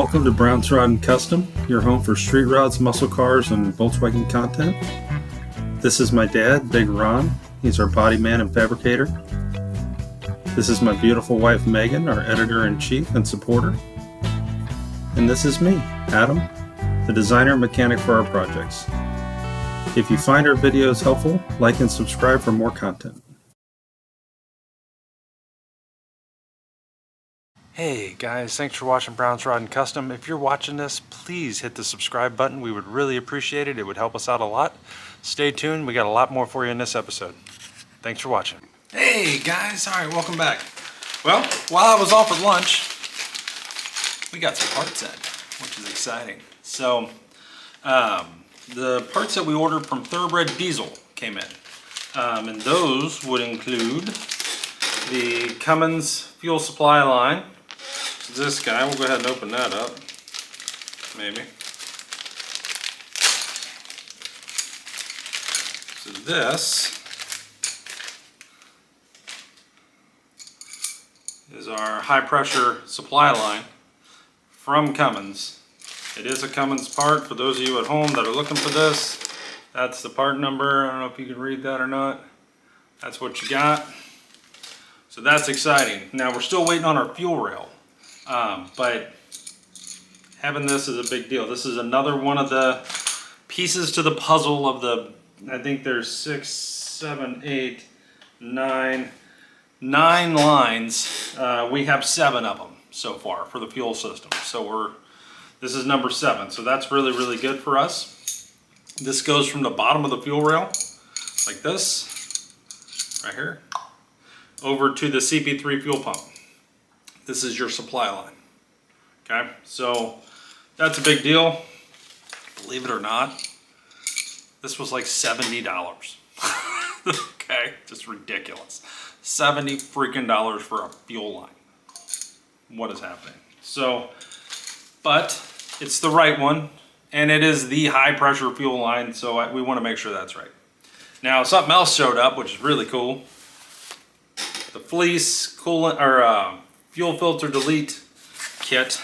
Welcome to Brown's Rod and Custom, your home for street rods, muscle cars, and Volkswagen content. This is my dad, Big Ron. He's our body man and fabricator. This is my beautiful wife, Megan, our editor-in-chief and supporter. And this is me, Adam, the designer and mechanic for our projects. If you find our videos helpful, like and subscribe for more content. Hey guys, thanks for watching Brown's Rod and Custom. If you're watching this, please hit the subscribe button. We would really appreciate it. It would help us out a lot. Stay tuned. We got a lot more for you in this episode. Thanks for watching. Hey guys, all right, welcome back. Well, while I was off at lunch, we got some parts in, which is exciting. So, the parts that we ordered from Thoroughbred Diesel came in. And those would include the Cummins fuel supply line. This guy, we'll go ahead and open that up, maybe. So this is our high pressure supply line from Cummins. It is a Cummins part. For those of you at home that are looking for this, that's the part number. I don't know if you can read that or not. That's what you got. So that's exciting. Now we're still waiting on our fuel rail. But having this is a big deal. This is another one of the pieces to the puzzle of the, I think there's 6, 7, 8, 9 lines. We have 7 of them so far for the fuel system. So this is number 7. So that's really, really good for us. This goes from the bottom of the fuel rail, like this, right here, over to the CP3 fuel pump. This is your supply line. Okay, so that's a big deal. Believe it or not, this was like $70. Okay, just ridiculous. $70 freaking for a fuel line. What is happening? So, but it's the right one, and it is the high pressure fuel line, so we want to make sure that's right. Now, something else showed up, which is really cool. The Fleece coolant or fuel filter delete kit.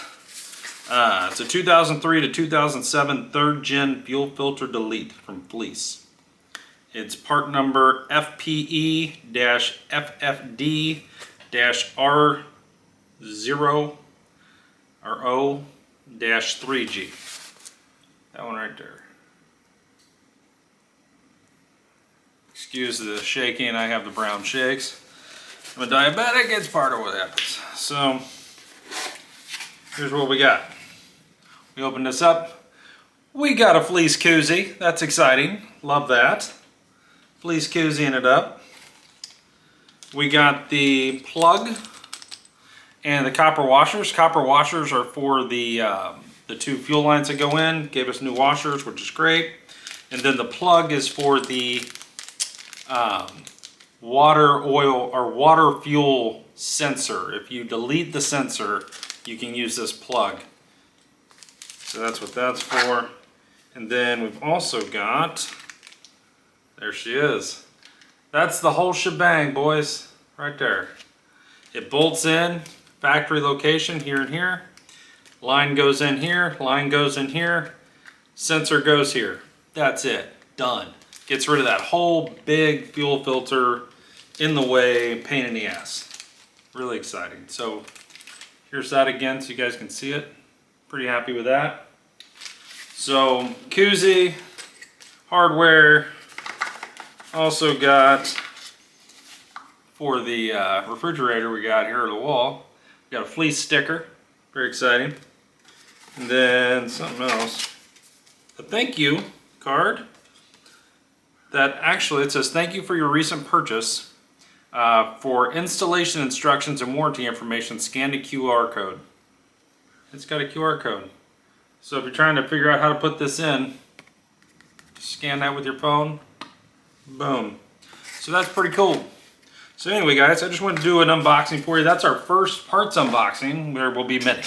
It's a 2003 to 2007 third gen fuel filter delete from Fleece. It's part number FPE-FFD-R0-3G. That one right there. Excuse the shaking, I have the brown shakes. I'm a diabetic, it's part of what happens. So, here's what we got. We open this up. We got a Fleece koozie. That's exciting. Love that. Fleece koozie it up. We got the plug and the copper washers. Copper washers are for the 2 fuel lines that go in. Gave us new washers, which is great. And then the plug is for the water, oil, or water fuel sensor. If you delete the sensor, you can use this plug. So that's what that's for. And then we've also got, there she is. That's the whole shebang, boys, right there. It bolts in, factory location here and here. Line goes in here, line goes in here, sensor goes here. That's it, done. Gets rid of that whole big fuel filter in the way, pain in the ass. Really exciting. So here's that again so you guys can see it. Pretty happy with that. So koozie, hardware, also got for the refrigerator we got here on the wall. We got a Fleece sticker, very exciting. And then something else, a thank you card that actually it says thank you for your recent purchase. For installation instructions and warranty information, scan the QR code. It's got a QR code. So if you're trying to figure out how to put this in, just scan that with your phone. Boom. So that's pretty cool. So anyway guys, I just wanted to do an unboxing for you. That's our first parts unboxing. There will be many.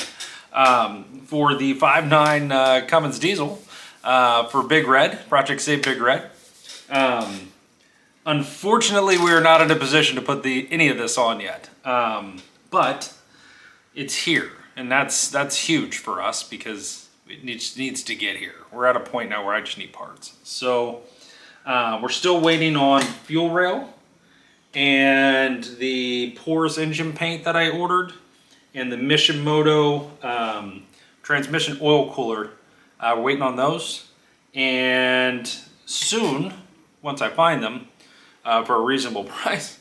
For the 5.9 Cummins diesel for Big Red, Project Save Big Red. Unfortunately, we are not in a position to put any of this on yet, but it's here. And that's huge for us because it needs to get here. We're at a point now where I just need parts. So we're still waiting on fuel rail and the Pores engine paint that I ordered and the Mishimoto transmission oil cooler. We're waiting on those. And soon, once I find them for a reasonable price,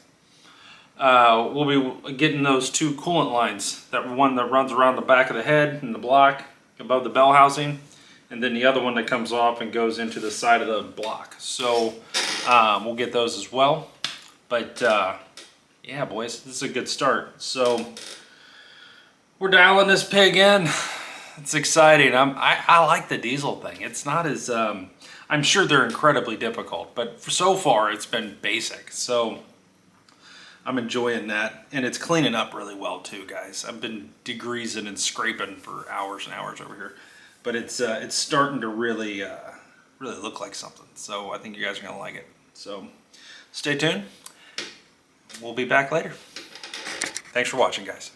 we'll be getting those 2 coolant lines. That one that runs around the back of the head and the block above the bell housing, and then the other one that comes off and goes into the side of the block. So we'll get those as well. But yeah, boys, this is a good start. So we're dialing this pig in. It's exciting. I like the diesel thing. It's not as I'm sure they're incredibly difficult, but so far it's been basic. So I'm enjoying that, and it's cleaning up really well too, guys. I've been degreasing and scraping for hours and hours over here, but it's starting to really look like something. So I think you guys are gonna like it. So stay tuned. We'll be back later. Thanks for watching, guys.